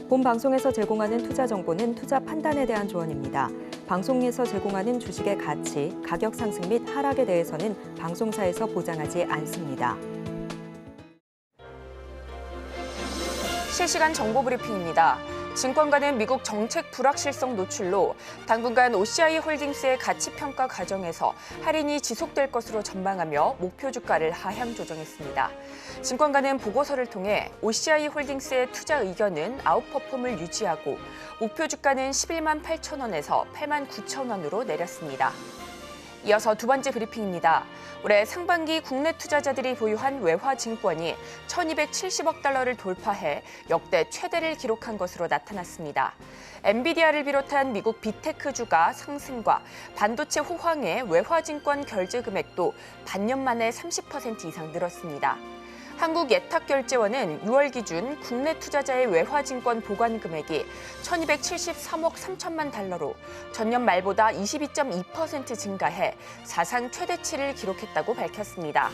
본 방송에서 제공하는 투자 정보는 투자 판단에 대한 조언입니다. 방송에서 제공하는 주식의 가치, 가격 상승 및 하락에 대해서는 방송사에서 보장하지 않습니다. 실시간 정보 브리핑입니다. 증권가는 미국 정책 불확실성 노출로 당분간 OCI 홀딩스의 가치평가 과정에서 할인이 지속될 것으로 전망하며 목표 주가를 하향 조정했습니다. 증권가는 보고서를 통해 OCI 홀딩스의 투자 의견은 아웃퍼폼을 유지하고 목표 주가는 11만 8천 원에서 8만 9천 원으로 내렸습니다. 이어서 두 번째 브리핑입니다. 올해 상반기 국내 투자자들이 보유한 외화 증권이 1,270억 달러를 돌파해 역대 최대를 기록한 것으로 나타났습니다. 엔비디아를 비롯한 미국 빅테크주가 상승과 반도체 호황의 외화 증권 결제 금액도 반년 만에 30% 이상 늘었습니다. 한국예탁결제원은 6월 기준 국내 투자자의 외화증권 보관 금액이 1,273억 3천만 달러로 전년 말보다 22.2% 증가해 사상 최대치를 기록했다고 밝혔습니다.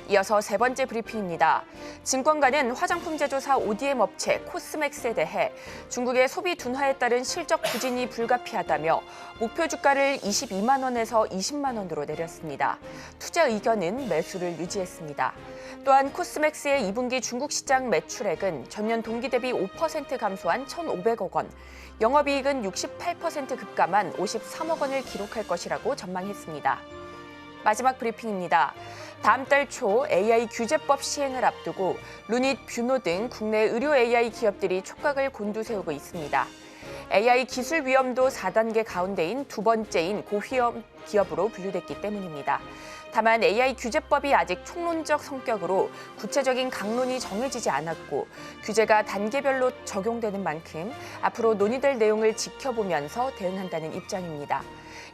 이어서 세 번째 브리핑입니다. 증권가는 화장품 제조사 ODM 업체 코스맥스에 대해 중국의 소비 둔화에 따른 실적 부진이 불가피하다며 목표 주가를 22만 원에서 20만 원으로 내렸습니다. 투자 의견은 매수를 유지했습니다. 또한 코스맥스의 2분기 중국 시장 매출액은 전년 동기 대비 5% 감소한 1,500억 원, 영업이익은 68% 급감한 53억 원을 기록할 것이라고 전망했습니다. 마지막 브리핑입니다. 다음 달 초 AI 규제법 시행을 앞두고 루닛, 뷰노 등 국내 의료 AI 기업들이 촉각을 곤두세우고 있습니다. AI 기술 위험도 4단계 가운데인 두 번째인 고위험 기업으로 분류됐기 때문입니다. 다만 AI 규제법이 아직 총론적 성격으로 구체적인 강론이 정해지지 않았고 규제가 단계별로 적용되는 만큼 앞으로 논의될 내용을 지켜보면서 대응한다는 입장입니다.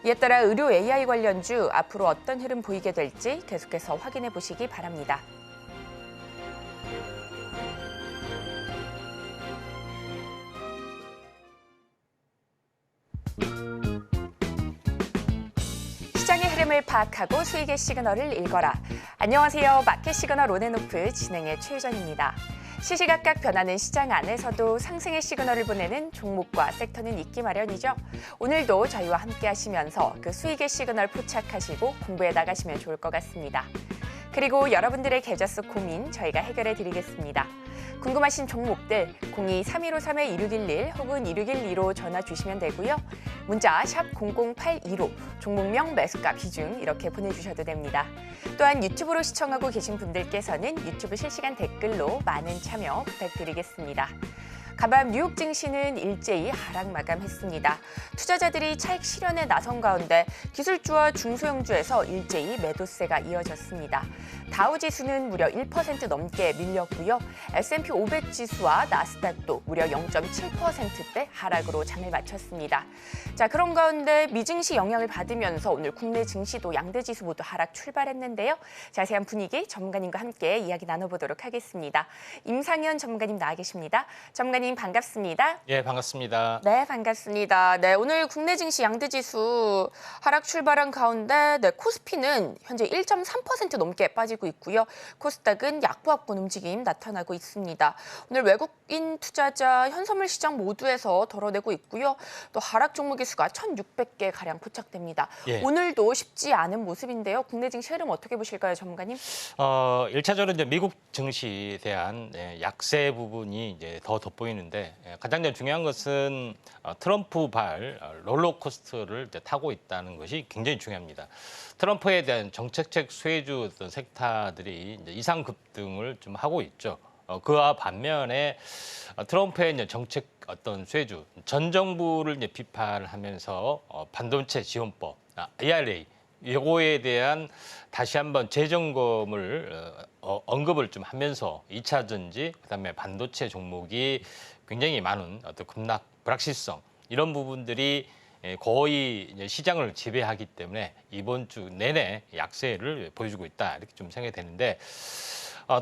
이에 따라 의료 AI 관련주 앞으로 어떤 흐름 보이게 될지 계속해서 확인해 보시기 바랍니다. 시장의 흐름을 파악하고 수익의 시그널을 읽어라. 안녕하세요. 마켓 시그널 온앤오프 진행의 최유정입니다. 시시각각 변하는 시장 안에서도 상승의 시그널을 보내는 종목과 섹터는 있기 마련이죠. 오늘도 저희와 함께 하시면서 그 수익의 시그널 포착하시고 공부해 나가시면 좋을 것 같습니다. 그리고 여러분들의 계좌 속 고민 저희가 해결해 드리겠습니다. 궁금하신 종목들 02-3153-1611 혹은 1612로 전화 주시면 되고요. 문자 샵 0082로 종목명, 매수가, 비중 이렇게 보내주셔도 됩니다. 또한 유튜브로 시청하고 계신 분들께서는 유튜브 실시간 댓글로 많은 참여 부탁드리겠습니다. 간밤 뉴욕 증시는 일제히 하락 마감했습니다. 투자자들이 차익 실현에 나선 가운데 기술주와 중소형주에서 일제히 매도세가 이어졌습니다. 다우지수는 무려 1% 넘게 밀렸고요. S&P 500 지수와 나스닥도 무려 0.7%대 하락으로 장을 마쳤습니다. 자, 그런 가운데 미증시 영향을 받으면서 오늘 국내 증시도 양대 지수 모두 하락 출발했는데요. 자세한 분위기 전문가님과 함께 이야기 나눠보도록 하겠습니다. 임상현 전문가님 나와 계십니다. 전문가님 반갑습니다. 예, 반갑습니다. 네, 반갑습니다. 네, 오늘 국내 증시 양대 지수 하락 출발한 가운데 코스피는 현재 1.3% 넘게 빠지고 있고요. 코스닥은 약보합권 움직임 나타나고 있습니다. 오늘 외국인 투자자 현선물 시장 모두에서 덜어내고 있고요. 또 하락 종목의 수가 1,600개 가량 포착됩니다. 예. 오늘도 쉽지 않은 모습인데요. 국내 증시 흐름 어떻게 보실까요, 전문가님? 1차적으로 이제 미국 증시에 대한 약세 부분이 이제 더 돋보이는데 가장 중요한 것은 트럼프발 롤러코스터를 이제 타고 있다는 것이 굉장히 중요합니다. 트럼프에 대한 정책적 수혜주 어떤 섹터들이 이제 이상 급등을 좀 하고 있죠. 그와 반면에 트럼프의 이제 정책 어떤 수혜주 전 정부를 이제 비판하면서 반도체 지원법 IRA 이거에 대한 다시 한번 재점검을 언급을 좀 하면서 2차 전지 그다음에 반도체 종목이 굉장히 많은 어떤 급락 불확실성 이런 부분들이 거의 이제 시장을 지배하기 때문에 이번 주 내내 약세를 보여주고 있다 이렇게 좀 생각이 되는데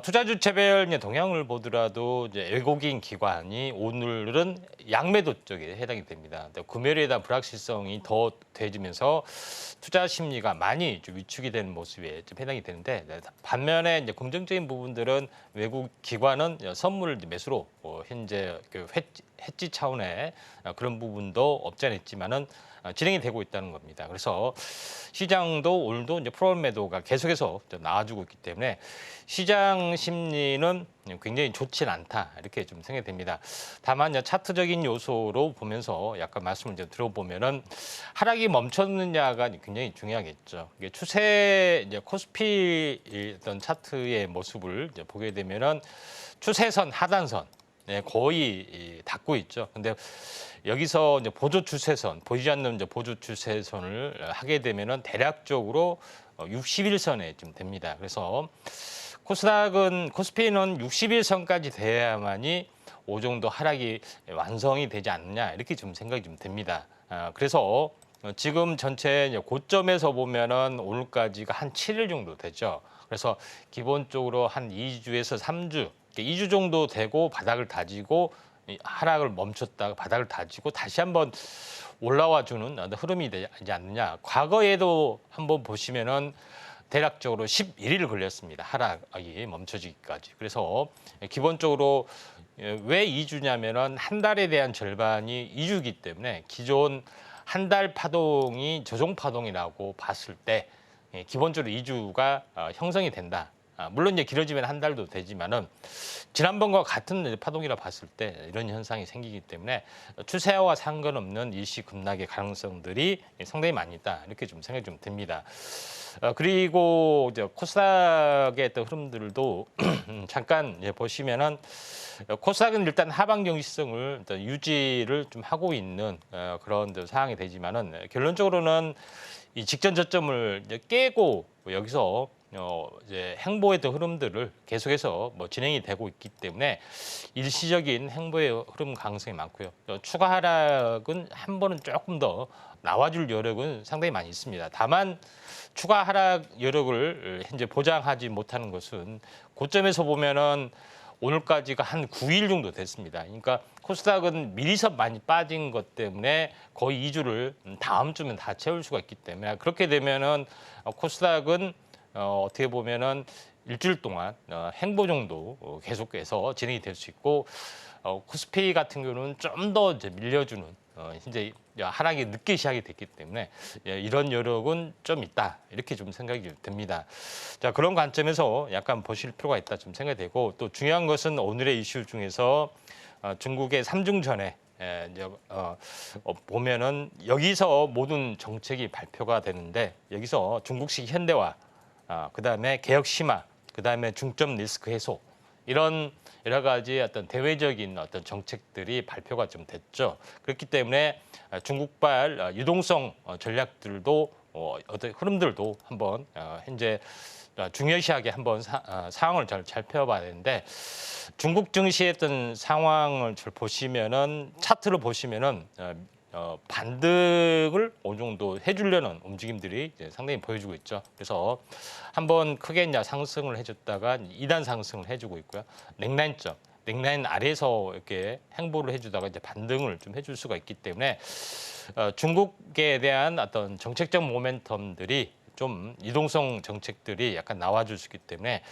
투자주 체별 동향을 보더라도 이제 외국인 기관이 오늘은 양매도 쪽에 해당이 됩니다. 금요일에 대한 불확실성이 더 더해지면서 투자 심리가 많이 좀 위축이 되는 모습에 좀 해당이 되는데 반면에 이제 긍정적인 부분들은 외국 기관은 선물 매수로 현재 그 해지 차원의 그런 부분도 없지 않아 있지만은 진행이 되고 있다는 겁니다. 그래서 시장도 오늘도 이제 프로그램 매도가 계속해서 나와주고 있기 때문에 시장 심리는 굉장히 좋지는 않다 이렇게 좀 생각이 됩니다. 다만 차트적인 요소로 보면서 약간 말씀을 이제 들어보면은 하락이 멈췄느냐가 굉장히 중요하겠죠. 이게 추세 이제 코스피 어떤 차트의 모습을 이제 보게 되면은 추세선 하단선 거의 닿고 있죠. 근데 여기서 이제 보조 추세선, 보이지 않는 이제 보조 추세선을 하게 되면은 대략적으로 60일선에 좀 됩니다. 그래서 코스피는 60일선까지 돼야만이 오 정도 하락이 완성이 되지 않느냐 이렇게 좀 생각이 좀 됩니다. 그래서 지금 전체 이제 고점에서 보면은 오늘까지가 한 7일 정도 되죠. 그래서 기본적으로 한 2주에서 3주, 2주 정도 되고 바닥을 다지고 하락을 멈췄다가 바닥을 다지고 다시 한번 올라와 주는 흐름이 되지 않느냐. 과거에도 한번 보시면은 대략적으로 11일 걸렸습니다. 하락이 멈춰지기까지. 그래서 기본적으로 왜 2주냐면은 한 달에 대한 절반이 2주이기 때문에 기존 한 달 파동이 조정 파동이라고 봤을 때 기본적으로 2주가 형성이 된다. 물론 이제 길어지면 한 달도 되지만은 지난번과 같은 파동이라 봤을 때 이런 현상이 생기기 때문에 추세와 상관없는 일시 급락의 가능성들이 상당히 많이 있다 이렇게 좀 생각이 좀 듭니다. 그리고 이제 코스닥의 어떤 흐름들도 잠깐 보시면은 코스닥은 일단 하방 정시성을 유지를 좀 하고 있는 그런 상황이 되지만은 결론적으로는 이 직전 저점을 이제 깨고 여기서 이제 행보의 흐름들을 계속해서 진행이 되고 있기 때문에 일시적인 행보의 흐름 가능성이 많고요. 추가 하락은 한 번은 조금 더 나와줄 여력은 상당히 많이 있습니다. 다만 추가 하락 여력을 현재 보장하지 못하는 것은 고점에서 보면은 오늘까지가 한 9일 정도 됐습니다. 그러니까 코스닥은 미리서 많이 빠진 것 때문에 거의 2주를 다음 주면 다 채울 수가 있기 때문에 그렇게 되면은 코스닥은 어떻게 보면은 일주일 동안 행보 정도 계속해서 진행이 될 수 있고 코스피 같은 경우는 좀 더 밀려주는 이제 하락이 늦게 시작이 됐기 때문에 이런 여력은 좀 있다 이렇게 좀 생각이 듭니다. 자 그런 관점에서 약간 보실 필요가 있다 좀 생각이 되고 또 중요한 것은 오늘의 이슈 중에서 중국의 삼중전에 이제 보면은 여기서 모든 정책이 발표가 되는데 여기서 중국식 현대화, 그다음에 개혁 심화, 그다음에 중점 리스크 해소 이런 여러 가지 어떤 대외적인 어떤 정책들이 발표가 좀 됐죠. 그렇기 때문에 중국발 유동성 전략들도 어떤 흐름들도 한번 현재 중요시하게 한번 상황을 잘 살펴봐야 되는데 중국 증시의 어떤 상황을 보시면은 차트를 보시면은 반등을 어느 정도 해주려는 움직임들이 이제 상당히 보여주고 있죠. 그래서 한번 크게 이제 상승을 해줬다가 2단 상승을 해주고 있고요. 넥라인 아래에서 이렇게 행보를 해주다가 이제 반등을 좀 해줄 수가 있기 때문에 중국에 대한 어떤 정책적 모멘텀들이 좀 이동성 정책들이 약간 나와줄 수 있기 때문에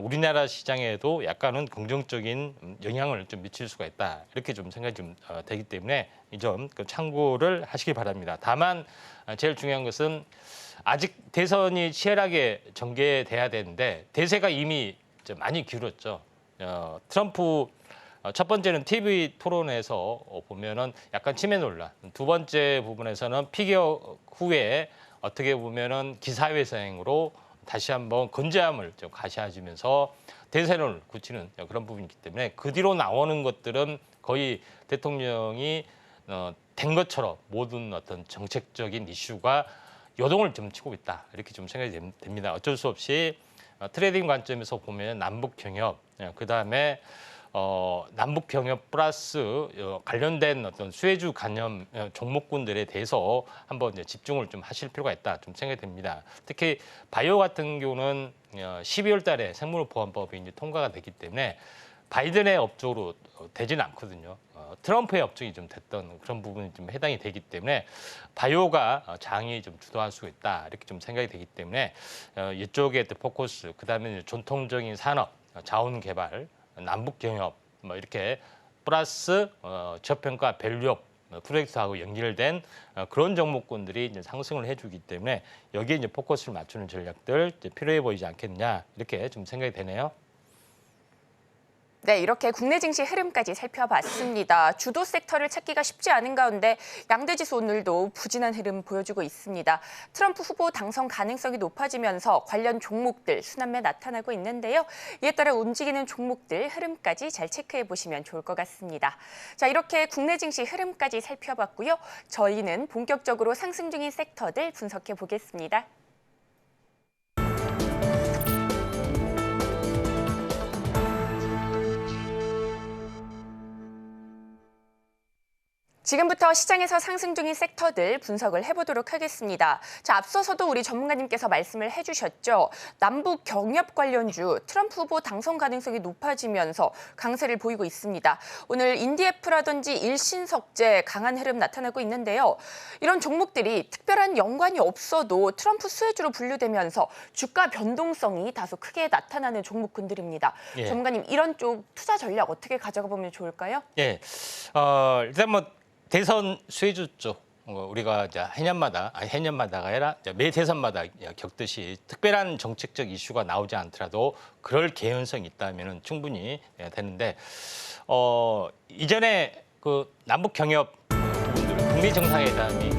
우리나라 시장에도 약간은 긍정적인 영향을 좀 미칠 수가 있다 이렇게 좀 생각이 좀 되기 때문에 이 점 참고를 하시기 바랍니다. 다만 제일 중요한 것은 아직 대선이 치열하게 전개돼야 되는데 대세가 이미 많이 기울었죠. 트럼프 첫 번째는 TV 토론에서 보면은 약간 치매 논란, 두 번째 부분에서는 피겨 후에 어떻게 보면은 기사회생으로 다시 한번 건재함을 좀 가시해주면서 대세론을 굳히는 그런 부분이기 때문에 그 뒤로 나오는 것들은 거의 대통령이 된 것처럼 모든 어떤 정책적인 이슈가 요동을 좀 치고 있다 이렇게 좀 생각이 됩니다. 어쩔 수 없이 트레이딩 관점에서 보면 남북 경협, 그 다음에 남북 경협 플러스 관련된 어떤 수혜주 관련 종목군들에 대해서 한번 이제 집중을 좀 하실 필요가 있다 좀 생각이 됩니다. 특히 바이오 같은 경우는 12월 달에 생물보안법이 이제 통과가 됐기 때문에 바이든의 업적으로 되지는 않거든요. 트럼프의 업적이 좀 됐던 그런 부분이 좀 해당이 되기 때문에 바이오가 장이 좀 주도할 수 있다 이렇게 좀 생각이 되기 때문에 이쪽에 포커스, 그다음에 전통적인 산업, 자원 개발, 남북 경협 뭐 이렇게 플러스 저평가 밸류업 프로젝트하고 연결된 그런 종목군들이 이제 상승을 해주기 때문에 여기에 이제 포커스를 맞추는 전략들 이제 필요해 보이지 않겠냐 이렇게 좀 생각이 되네요. 네, 이렇게 국내 증시 흐름까지 살펴봤습니다. 주도 섹터를 찾기가 쉽지 않은 가운데 양대지수 오늘도 부진한 흐름 보여주고 있습니다. 트럼프 후보 당선 가능성이 높아지면서 관련 종목들 순환매 나타나고 있는데요. 이에 따라 움직이는 종목들 흐름까지 잘 체크해 보시면 좋을 것 같습니다. 자, 이렇게 국내 증시 흐름까지 살펴봤고요. 저희는 본격적으로 상승 중인 섹터들 분석해 보겠습니다. 지금부터 시장에서 상승 중인 섹터들 분석을 해보도록 하겠습니다. 자, 앞서서도 우리 전문가님께서 말씀을 해주셨죠. 남북 경협 관련주 트럼프 후보 당선 가능성이 높아지면서 강세를 보이고 있습니다. 오늘 인디에프라든지 일신석재 강한 흐름 나타나고 있는데요. 이런 종목들이 특별한 연관이 없어도 트럼프 수혜주로 분류되면서 주가 변동성이 다소 크게 나타나는 종목군들입니다. 예. 전문가님, 이런 쪽 투자 전략 어떻게 가져가 보면 좋을까요? 예, 일단 뭐 대선 수혜주 쪽 우리가 이제 해년마다가 아니라 매 대선마다 겪듯이 특별한 정책적 이슈가 나오지 않더라도 그럴 개연성이 있다면 충분히 되는데 이전에 그 남북 경협 부분들 북미 정상회담이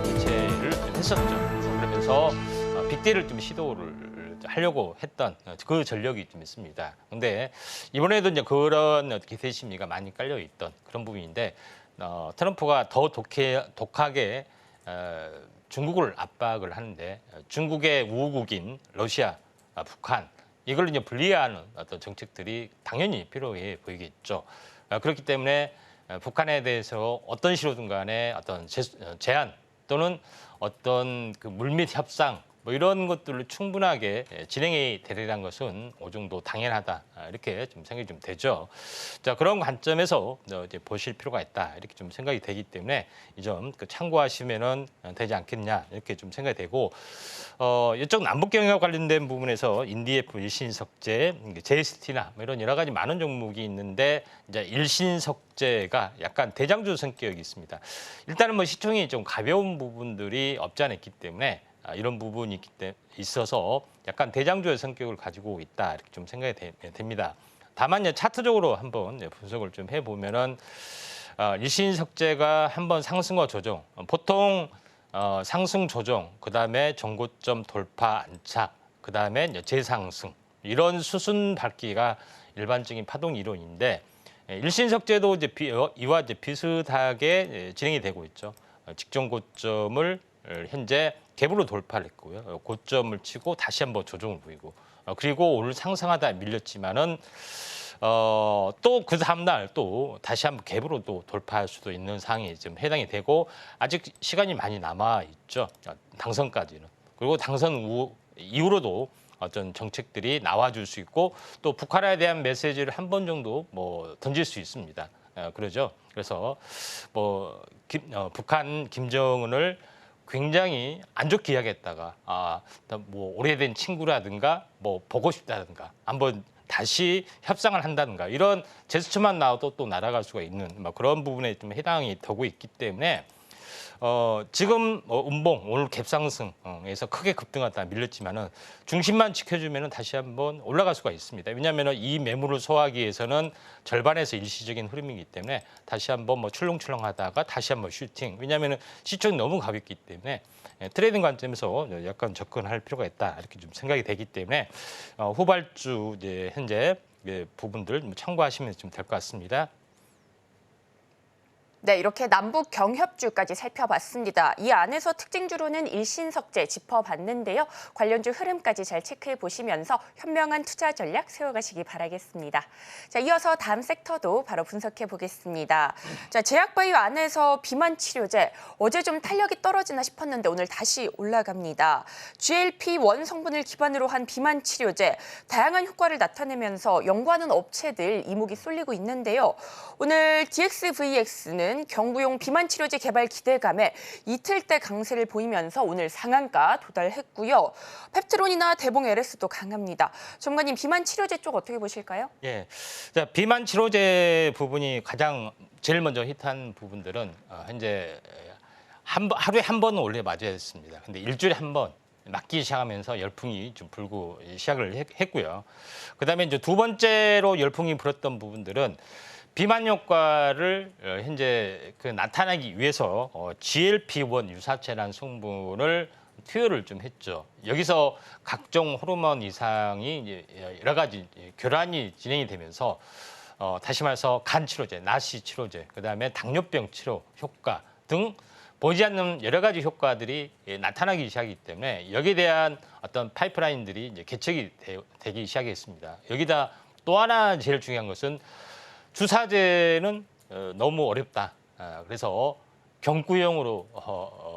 개최를 좀 했었죠. 그러면서 빅딜을 좀 시도를 하려고 했던 그 전력이 좀 있습니다. 그런데 이번에도 이제 그런 기세 심리가 많이 깔려 있던 그런 부분인데. 트럼프가 더 독하게 중국을 압박을 하는데 중국의 우호국인 러시아, 북한 이걸 이제 분리하는 어떤 정책들이 당연히 필요해 보이겠죠. 그렇기 때문에 북한에 대해서 어떤 식으로든 간에 어떤 제한 또는 어떤 그 물밑 협상 뭐 이런 것들을 충분하게 진행이 되리라는 것은 어느 정도 당연하다 이렇게 좀 생각이 좀 되죠. 자, 그런 관점에서 이제 보실 필요가 있다 이렇게 좀 생각이 되기 때문에 이 점 참고하시면은 되지 않겠냐 이렇게 좀 생각이 되고 이쪽 남북 경협 관련된 부분에서 인디에프 일신석재, JST나 뭐 이런 여러 가지 많은 종목이 있는데 이제 일신석재가 약간 대장주 성격이 있습니다. 일단은 뭐 시총이 좀 가벼운 부분들이 없지 않아 있기 때문에. 이런 부분이 있어서 약간 대장주의 성격을 가지고 있다 이렇게 좀 생각이 됩니다. 다만 차트적으로 한번 분석을 좀 해보면은 일신석재가 한번 상승과 조정, 보통 상승 조정, 그 다음에 정고점 돌파 안착, 그 다음에 재상승 이런 수순 밟기가 일반적인 파동 이론인데 일신석재도 이제 이와 이제 비슷하게 진행이 되고 있죠. 직전 고점을 현재 갭으로 돌파를 했고요. 고점을 치고 다시 한번 조정을 보이고 그리고 오늘 상승하다 밀렸지만은 또 그 다음날 또 다시 한번 갭으로 또 돌파할 수도 있는 상황이 지금 해당이 되고 아직 시간이 많이 남아 있죠. 당선까지는. 그리고 당선 이후로도 어떤 정책들이 나와줄 수 있고 또 북한에 대한 메시지를 한 번 정도 뭐 던질 수 있습니다. 그러죠. 그래서 뭐 북한 김정은을 굉장히 안 좋게 이야기했다가 뭐 오래된 친구라든가 뭐 보고 싶다든가 한번 다시 협상을 한다든가 이런 제스처만 나와도 또 날아갈 수가 있는 뭐 그런 부분에 좀 해당이 되고 있기 때문에 지금 운봉 오늘 갭상승에서 크게 급등하다 밀렸지만은 중심만 지켜주면은 다시 한번 올라갈 수가 있습니다. 왜냐하면 이 매물을 소화하기 위해서는 절반에서 일시적인 흐름이기 때문에 다시 한번 뭐 출렁출렁하다가 다시 한번 슈팅. 왜냐하면은 시총이 너무 가볍기 때문에 트레이딩 관점에서 약간 접근할 필요가 있다 이렇게 좀 생각이 되기 때문에 후발주 이제 현재 부분들 참고하시면 좀 될 것 같습니다. 네, 이렇게 남북 경협주까지 살펴봤습니다. 이 안에서 특징주로는 일신석재 짚어봤는데요. 관련주 흐름까지 잘 체크해 보시면서 현명한 투자 전략 세워가시기 바라겠습니다. 자, 이어서 다음 섹터도 바로 분석해 보겠습니다. 자, 제약바이오 안에서 비만 치료제 어제 좀 탄력이 떨어지나 싶었는데 오늘 다시 올라갑니다. GLP-1 성분을 기반으로 한 비만 치료제 다양한 효과를 나타내면서 연구하는 업체들 이목이 쏠리고 있는데요. 오늘 DXVX는 주가는 경구용 비만 치료제 개발 기대감에 이틀째 강세를 보이면서 오늘 상한가 도달했고요. 펩트론이나 대봉 LS도 강합니다. 전문가님, 비만 치료제 쪽 어떻게 보실까요? 예, 자, 비만 치료제 부분이 가장 제일 먼저 히트한 부분들은 현재 하루에 한 번은 원래 맞아야 했습니다. 근데 일주일에 한 번 맞기 시작하면서 열풍이 좀 불고 시작을 했고요. 그다음에 이제 두 번째로 열풍이 불었던 부분들은 비만 효과를 현재 나타나기 위해서 GLP-1 유사체라는 성분을 투여를 좀 했죠. 여기서 각종 호르몬 이상이 이제 여러 가지 교란이 진행이 되면서 다시 말해서 간 치료제, 나시 치료제, 그다음에 당뇨병 치료 효과 등 보이지 않는 여러 가지 효과들이 나타나기 시작하기 때문에 여기에 대한 어떤 파이프라인들이 이제 개척이 되기 시작했습니다. 여기다 또 하나 제일 중요한 것은 주사제는 너무 어렵다. 그래서 경구용으로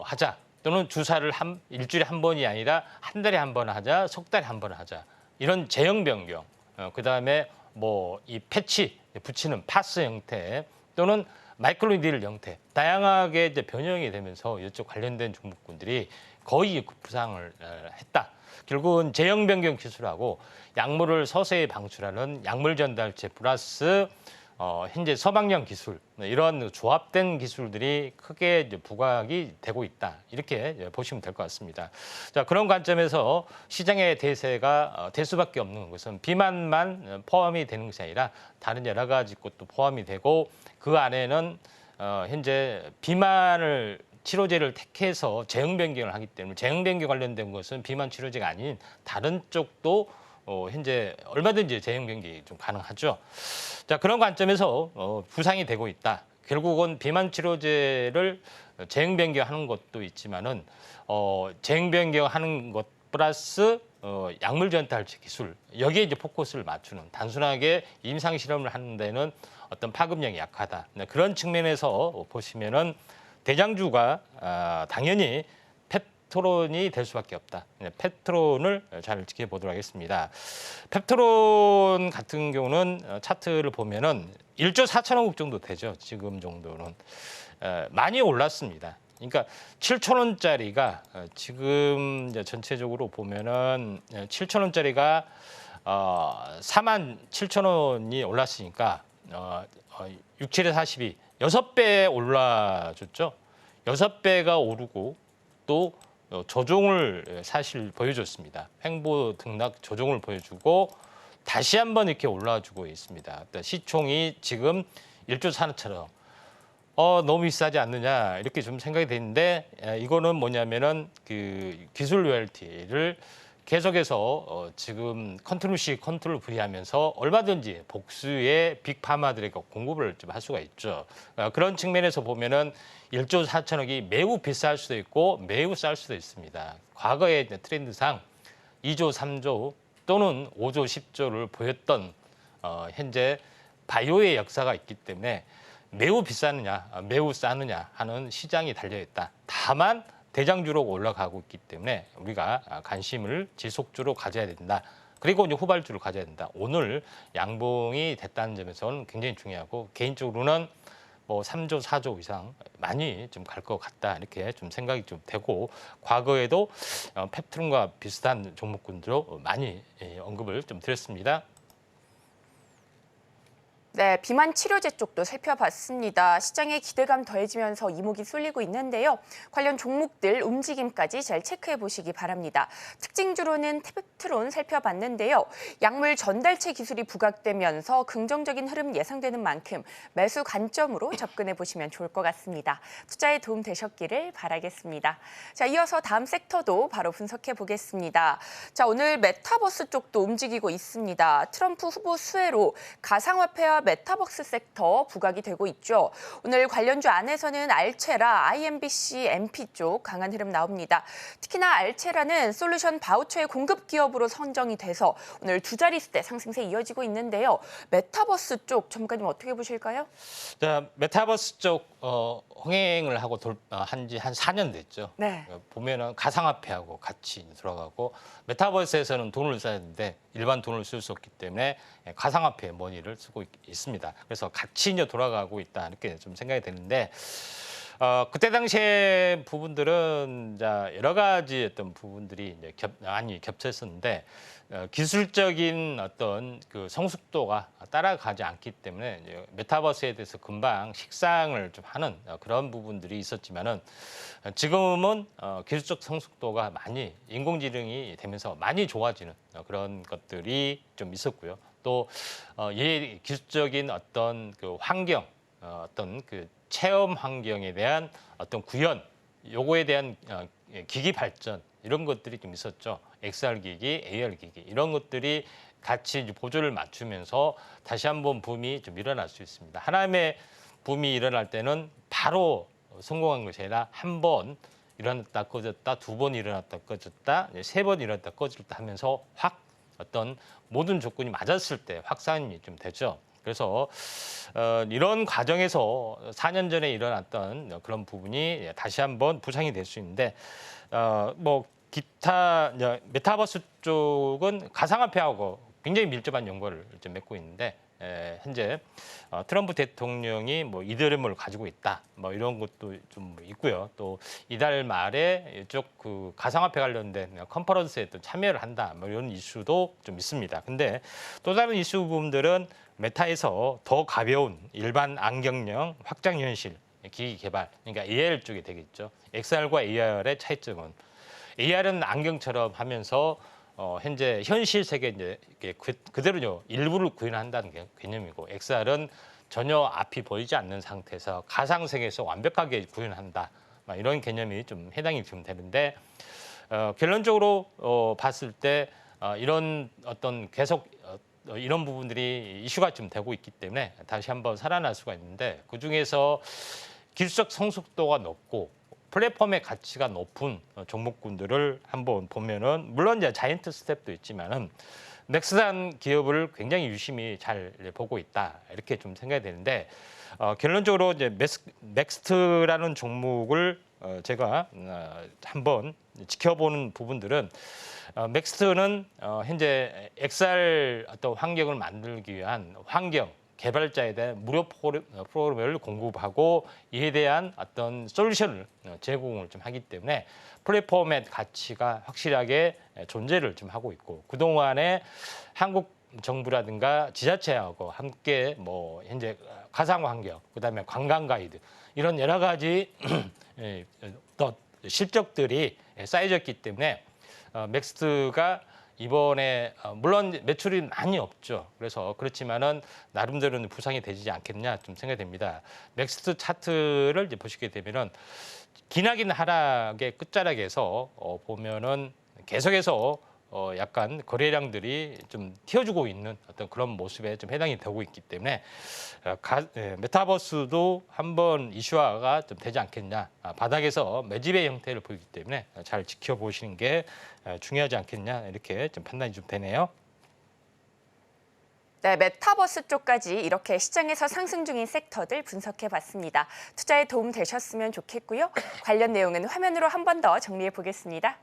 하자. 또는 주사를 일주일에 한 번이 아니라 한 달에 한 번 하자, 석 달에 한 번 하자. 이런 제형 변경. 그다음에 뭐 이 패치 붙이는 파스 형태 또는 마이크로니딜 형태 다양하게 이제 변형이 되면서 이쪽 관련된 종목군들이 거의 부상을 했다. 결국은 제형 변경 기술하고 약물을 서서히 방출하는 약물 전달체 플러스 현재 서방령 기술 이런 조합된 기술들이 크게 이제 부각이 되고 있다. 이렇게 보시면 될 것 같습니다. 자, 그런 관점에서 시장의 대세가 될 수밖에 없는 것은 비만만 포함이 되는 것이 아니라 다른 여러 가지 것도 포함이 되고 그 안에는 현재 비만을 치료제를 택해서 제형 변경을 하기 때문에 제형 변경 관련된 것은 비만 치료제가 아닌 다른 쪽도 현재 얼마든지 제형 변경이 좀 가능하죠. 자, 그런 관점에서 부상이 되고 있다. 결국은 비만 치료제를 제형 변경하는 것도 있지만은 제형 변경하는 것 플러스 약물 전달체 기술 여기에 이제 포커스를 맞추는 단순하게 임상 실험을 하는 데는 어떤 파급력이 약하다. 그런 측면에서 보시면은 대장주가 당연히 펩트론이 될 수밖에 없다. 펩트론을 잘 지켜보도록 하겠습니다. 펩트론 같은 경우는 차트를 보면은 1조 4천억 정도 되죠. 지금 정도는 많이 올랐습니다. 그러니까 7천 원짜리가 지금 이제 전체적으로 보면은 7천 원짜리가 4만 7천 원이 올랐으니까 6, 7에 42, 6배 올라줬죠. 6배가 오르고 또 조종을 사실 보여줬습니다. 횡보 등락 조종을 보여주고 다시 한번 이렇게 올라주고 있습니다. 시총이 지금 1조 4천억. 너무 비싸지 않느냐 이렇게 좀 생각이 되는데 이거는 뭐냐면은 그 기술 로열티를 계속해서 지금 컨트롤 C 컨트롤 V 하면서 얼마든지 복수의 빅파마들에게 공급을 좀 할 수가 있죠. 그런 측면에서 보면은 1조 4천억이 매우 비쌀 수도 있고 매우 쌀 수도 있습니다. 과거의 트렌드상 2조 3조 또는 5조 10조를 보였던 현재 바이오의 역사가 있기 때문에 매우 비싸느냐 매우 싸느냐 하는 시장이 달려있다. 다만 대장주로 올라가고 있기 때문에 우리가 관심을 지속적으로 가져야 된다. 그리고 이제 후발주를 가져야 된다. 오늘 양봉이 됐다는 점에서는 굉장히 중요하고 개인적으로는 뭐 3조, 4조 이상 많이 좀 갈 것 같다. 이렇게 좀 생각이 좀 되고 과거에도 펩트론과 비슷한 종목군들로 많이 언급을 좀 드렸습니다. 네, 비만 치료제 쪽도 살펴봤습니다. 시장의 기대감 더해지면서 이목이 쏠리고 있는데요. 관련 종목들 움직임까지 잘 체크해 보시기 바랍니다. 특징주로는 펩트론 살펴봤는데요. 약물 전달체 기술이 부각되면서 긍정적인 흐름 예상되는 만큼 매수 관점으로 접근해 보시면 좋을 것 같습니다. 투자에 도움 되셨기를 바라겠습니다. 자, 이어서 다음 섹터도 바로 분석해 보겠습니다. 자, 오늘 메타버스 쪽도 움직이고 있습니다. 트럼프 후보 수혜로 가상화폐와 메타버스 섹터 부각이 되고 있죠. 오늘 관련주 안에서는 알체라, IMBC, MP 쪽 강한 흐름 나옵니다. 특히나 알체라는 솔루션 바우처의 공급 기업으로 기업으로 선정이 돼서 오늘 두 자릿수대 상승세 이어지고 있는데요. 메타버스 쪽 전문가님 어떻게 보실까요? 자, 메타버스 쪽 흥행을 하고 한지 한 4년 됐죠. 네. 보면은 가상화폐하고 같이 들어가고 메타버스에서는 돈을 써야 되는데 일반 돈을 쓸 수 없기 때문에 가상화폐 머니를 쓰고 있습니다. 그래서 같이 이제 돌아가고 있다 이렇게 좀 생각이 되는데 그때 당시에 부분들은 여러 가지 어떤 부분들이 이제 많이 겹쳤었는데 기술적인 어떤 그 성숙도가 따라가지 않기 때문에 이제 메타버스에 대해서 금방 식상을 좀 하는 그런 부분들이 있었지만은 지금은 기술적 성숙도가 많이 인공지능이 되면서 많이 좋아지는 그런 것들이 좀 있었고요. 또 이 기술적인 어떤 그 환경, 어떤 그 체험 환경에 대한 어떤 구현, 요거에 대한 기기 발전 이런 것들이 좀 있었죠. XR 기기, AR 기기 이런 것들이 같이 이제 보조를 맞추면서 다시 한번 붐이 좀 일어날 수 있습니다. 하나의 붐이 일어날 때는 바로 성공한 것이 아니라 한 번 일어났다 꺼졌다, 두 번 일어났다 꺼졌다, 세 번 일어났다 꺼졌다 하면서 확 어떤 모든 조건이 맞았을 때 확산이 좀 되죠. 그래서 이런 과정에서 4년 전에 일어났던 그런 부분이 다시 한번 부상이 될 수 있는데 뭐 기타 메타버스 쪽은 가상화폐하고 굉장히 밀접한 연관을 좀 맺고 있는데 현재 트럼프 대통령이 뭐 이더리움을 가지고 있다, 뭐 이런 것도 좀 있고요. 또 이달 말에 이쪽 그 가상화폐 관련된 컨퍼런스에 또 참여를 한다, 뭐 이런 이슈도 좀 있습니다. 근데 또 다른 이슈 부분들은 메타에서 더 가벼운 일반 안경용 확장 현실 기기 개발, 그러니까 AR 쪽이 되겠죠. XR과 AR의 차이점은 AR은 안경처럼 하면서 현재 현실 세계 이제 그대로 일부를 구현한다는 게 개념이고 XR은 전혀 앞이 보이지 않는 상태에서 가상 세계에서 완벽하게 구현한다, 이런 개념이 좀 해당이 좀 되는데 결론적으로 봤을 때 이런 어떤 계속 이런 부분들이 이슈가 좀 되고 있기 때문에 다시 한번 살아날 수가 있는데 그 중에서 기술적 성숙도가 높고 플랫폼의 가치가 높은 종목군들을 한번 보면은 물론 이제 자이언트 스텝도 있지만은 넥스트한 기업을 굉장히 유심히 잘 보고 있다 이렇게 좀 생각이 되는데 결론적으로 이제 넥스트라는 종목을 제가 한번 지켜보는 부분들은 넥스트는 현재 XR 어떤 환경을 만들기 위한 환경 개발자에 대한 무료 프로그램을 공급하고 이에 대한 어떤 솔루션을 제공을 좀 하기 때문에 플랫폼의 가치가 확실하게 존재를 좀 하고 있고 그동안에 한국 정부라든가 지자체하고 함께 뭐 현재 가상 환경, 그다음에 관광 가이드 이런 여러 가지 또 실적들이 쌓여졌기 때문에 넥스트가 이번에 물론 매출이 많이 없죠. 그래서 그렇지만은 나름대로는 부상이 되지 않겠냐 좀 생각이 됩니다. 넥스트 차트를 이제 보시게 되면은 기나긴 하락의 끝자락에서 보면은 계속해서 약간 거래량들이 좀 튀어주고 있는 어떤 그런 모습에 좀 해당이 되고 있기 때문에 메타버스도 한번 이슈화가 좀 되지 않겠냐, 바닥에서 매집의 형태를 보이기 때문에 잘 지켜보시는 게 중요하지 않겠냐 이렇게 좀 판단이 좀 되네요. 네, 메타버스 쪽까지 이렇게 시장에서 상승 중인 섹터들 분석해봤습니다. 투자에 도움 되셨으면 좋겠고요. 관련 내용은 화면으로 한 번 더 정리해 보겠습니다.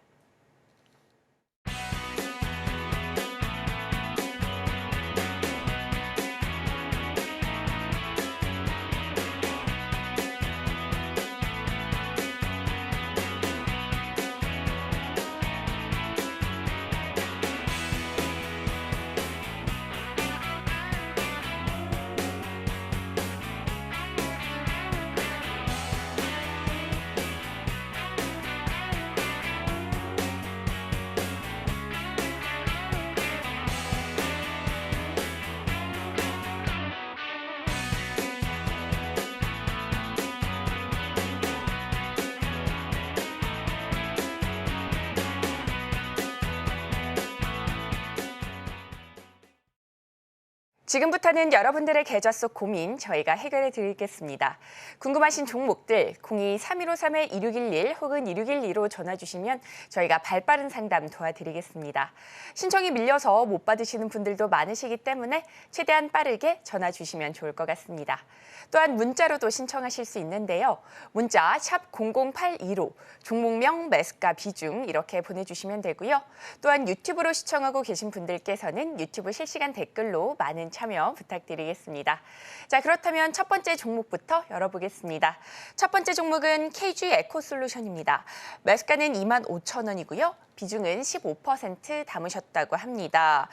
지금부터는 여러분들의 계좌 속 고민 저희가 해결해 드리겠습니다. 궁금하신 종목들 02-3153-2611 혹은 2612로 전화 주시면 저희가 발빠른 상담 도와드리겠습니다. 신청이 밀려서 못 받으시는 분들도 많으시기 때문에 최대한 빠르게 전화 주시면 좋을 것 같습니다. 또한 문자로도 신청하실 수 있는데요. 문자 샵 0082로 종목명, 매수가, 비중 이렇게 보내주시면 되고요. 또한 유튜브로 시청하고 계신 분들께서는 유튜브 실시간 댓글로 많은 참여 부탁드리겠습니다. 자, 그렇다면 첫 번째 종목부터 열어보겠습니다. 첫 번째 종목은 KG 에코솔루션입니다. 매수가는 25,000원이고요. 비중은 15% 담으셨다고 합니다.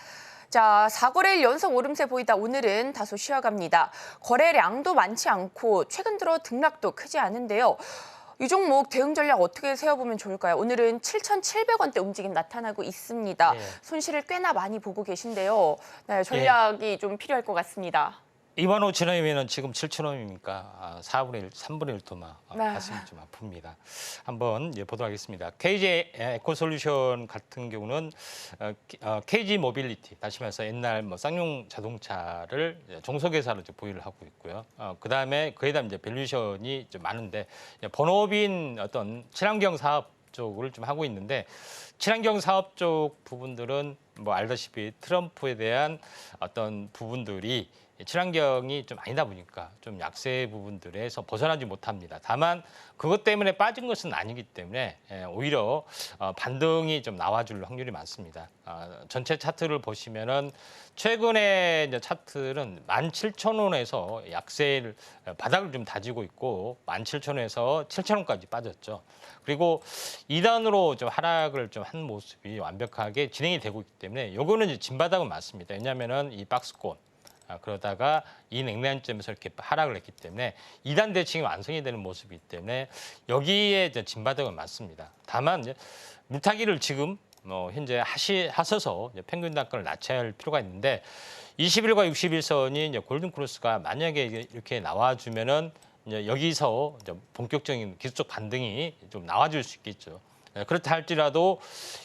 자, 4거래일 연속 오름세 보이다 오늘은 다소 쉬어갑니다. 거래량도 많지 않고 최근 들어 등락도 크지 않은데요. 이 종목 대응 전략 어떻게 세워보면 좋을까요? 오늘은 7,700원대 움직임 나타나고 있습니다. 네. 손실을 꽤나 많이 보고 계신데요. 네, 전략이 좀 필요할 것 같습니다. 25,000원이면 지금 7,000원이니까 4분의 1, 3분의 1 토마 가슴이 좀 아픕니다. 한번 보도록 하겠습니다. KG 에코솔루션 같은 경우는 KG 모빌리티, 다시 말해서 옛날 쌍용 자동차를 종속회사로 보유를 하고 있고요. 그다음에 그에 대한 밸류에이션이 좀 많은데 본업인 어떤 친환경 사업 쪽을 좀 하고 있는데 친환경 사업 쪽 부분들은 알다시피 트럼프에 대한 어떤 부분들이 친환경이 좀 아니다 보니까 좀 약세 부분들에서 벗어나지 못합니다. 다만 그것 때문에 빠진 것은 아니기 때문에 오히려 반등이 좀 나와줄 확률이 많습니다. 전체 차트를 보시면은 최근에 이제 차트는 17,000원에서 약세를 바닥을 좀 다지고 있고 17,000원에서 7,000원까지 빠졌죠. 그리고 2단으로 좀 하락을 좀 한 모습이 완벽하게 진행이 되고 있기 때문에 요거는 이제 진바닥은 맞습니다. 왜냐하면은 이 박스권 그러다가 이 냉난점에서 이렇게 하락을 했기 때문에 2단 대칭이 완성이 되는 모습이기 때문에 여기에 이제 진바닥은 맞습니다. 다만 이제 물타기를 지금 현재 하셔서 평균 단가를 낮춰야 할 필요가 있는데 21과 61선이 이제 골든 크로스가 만약에 이렇게 나와주면은 이제 여기서 이제 본격적인 기술적 반등이 좀 나와줄 수 있겠죠. 그렇다 할지라도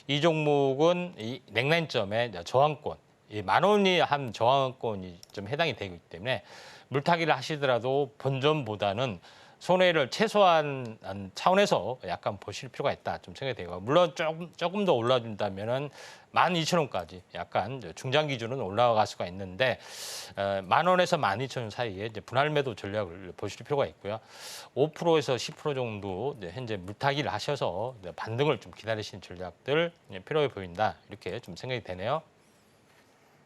이 종목은 이 냉난점의 저항권, 이 10,000원이 한 저항권이 좀 해당이 되기 때문에 물타기를 하시더라도 본전보다는 손해를 최소화한 차원에서 약간 보실 필요가 있다 좀 생각이 돼요. 물론 조금 더 올라준다면은 12,000원까지 약간 중장 기준은 올라갈 수가 있는데 10,000원에서 12,000원 사이에 이제 분할 매도 전략을 보실 필요가 있고요. 5%에서 10% 정도 현재 물타기를 하셔서 반등을 좀 기다리시는 전략들 필요해 보인다 이렇게 좀 생각이 되네요.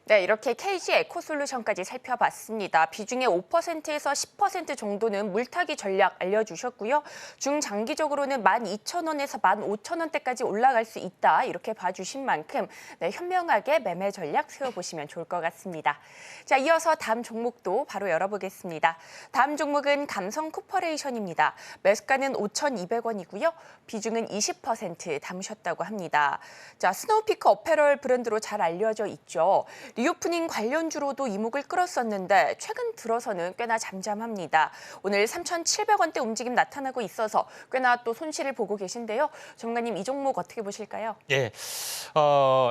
네, 이렇게 KG 에코솔루션까지 살펴봤습니다. 비중의 5%에서 10% 정도는 물타기 전략 알려주셨고요. 중장기적으로는 12,000원에서 15,000원대까지 올라갈 수 있다. 이렇게 봐주신 만큼 현명하게 매매 전략 세워보시면 좋을 것 같습니다. 자, 이어서 다음 종목도 바로 열어보겠습니다. 다음 종목은 감성 코퍼레이션입니다. 매수가는 5,200원이고요. 비중은 20% 담으셨다고 합니다. 자, 스노우피크 어페럴 브랜드로 잘 알려져 있죠. 리오프닝 관련주로도 이목을 끌었었는데 최근 들어서는 꽤나 잠잠합니다. 오늘 3,700원대 움직임 나타나고 있어서 꽤나 또 손실을 보고 계신데요. 전문가님 이 종목 어떻게 보실까요? 예,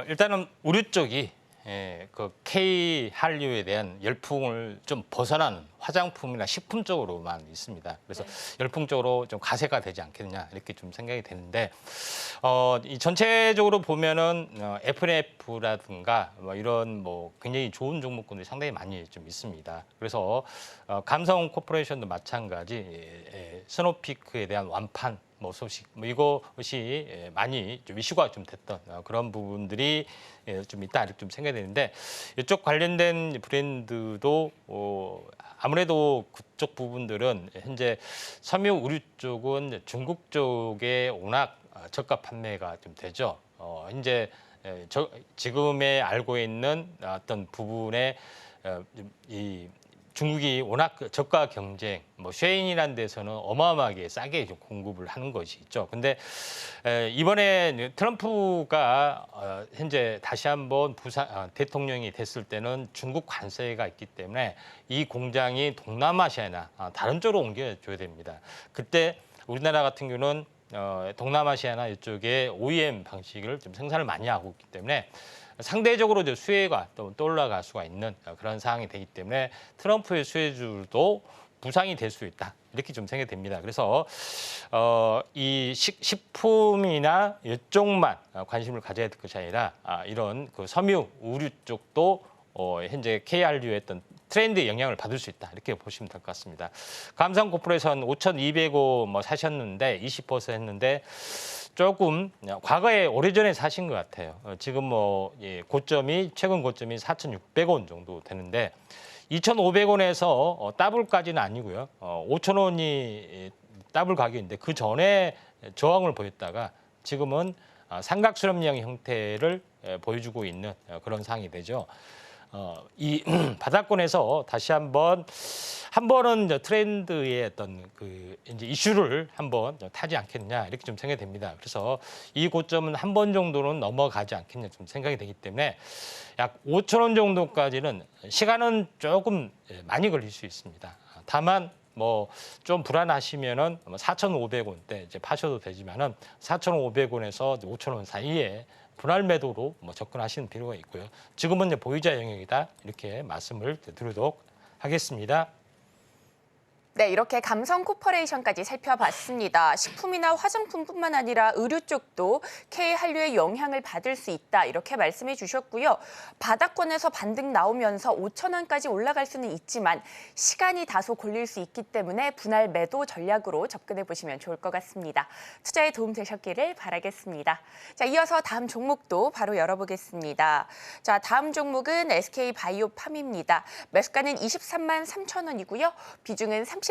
일단은 우류 쪽이 그 K 한류에 대한 열풍을 좀 벗어나는 화장품이나 식품 쪽으로만 있습니다. 그래서 열풍 쪽으로 좀 가세가 되지 않겠느냐 이렇게 좀 생각이 되는데 이 전체적으로 보면은 FNF라든가 이런 굉장히 좋은 종목군들이 상당히 많이 좀 있습니다. 그래서 감성 코퍼레이션도 마찬가지 스노피크에 대한 완판 소식 이것이 많이 좀 이슈가 좀 됐던 그런 부분들이 좀 있다 이렇게 좀 생각이 되는데 이쪽 관련된 브랜드도 아무래도 그쪽 부분들은 현재 섬유 의류 쪽은 중국 쪽에 워낙 저가 판매가 좀 되죠. 현재 지금에 알고 있는 어떤 부분에 이 중국이 워낙 저가 경쟁, 쉐인이라는 데서는 어마어마하게 싸게 좀 공급을 하는 것이 있죠. 근데 이번에 트럼프가 현재 다시 한번 대통령이 됐을 때는 중국 관세가 있기 때문에 이 공장이 동남아시아나 다른 쪽으로 옮겨줘야 됩니다. 그때 우리나라 같은 경우는 동남아시아나 이쪽에 OEM 방식을 좀 생산을 많이 하고 있기 때문에 상대적으로 이제 수혜가 또 올라갈 수가 있는 그런 상황이 되기 때문에 트럼프의 수혜주도 부상이 될 수 있다. 이렇게 좀 생각됩니다. 그래서 이 식품이나 이쪽만 관심을 가져야 될 것이 아니라 이런 그 섬유, 의류 쪽도 현재 KRU의 어떤 트렌드에 영향을 받을 수 있다. 이렇게 보시면 될 것 같습니다. 감산 코퍼레이션 5,200원 뭐 사셨는데 20% 했는데 조금 과거에 오래전에 사신 것 같아요. 지금 뭐 최근 고점이 4,600원 정도 되는데 2,500원에서 더블까지는 아니고요. 5,000원이 더블 가격인데 그 전에 저항을 보였다가 지금은 삼각수렴형 형태를 보여주고 있는 그런 상황이 되죠. 이 바닥권에서 다시 한 번은 이제 트렌드의 어떤 그 이제 이슈를 한번 타지 않겠냐 이렇게 좀 생각이 됩니다. 그래서 이 고점은 한 번 정도는 넘어가지 않겠냐 좀 생각이 되기 때문에 약 5,000원 정도까지는 시간은 조금 많이 걸릴 수 있습니다. 다만 뭐 좀 불안하시면은 4,500원대 이제 파셔도 되지만은 4,500원에서 5,000원 사이에 분할 매도로 뭐 접근하시는 필요가 있고요. 지금은 이제 보유자 영역이다 이렇게 말씀을 드리도록 하겠습니다. 네, 이렇게 감성 코퍼레이션까지 살펴봤습니다. 식품이나 화장품뿐만 아니라 의류 쪽도 K한류의 영향을 받을 수 있다 이렇게 말씀해 주셨고요. 바닥권에서 반등 나오면서 5,000원까지 올라갈 수는 있지만 시간이 다소 걸릴 수 있기 때문에 분할 매도 전략으로 접근해 보시면 좋을 것 같습니다. 투자에 도움 되셨기를 바라겠습니다. 자, 이어서 다음 종목도 바로 열어보겠습니다. 자, 다음 종목은 SK바이오팜입니다. 매수가는 23만 3천 원이고요. 비중은 30%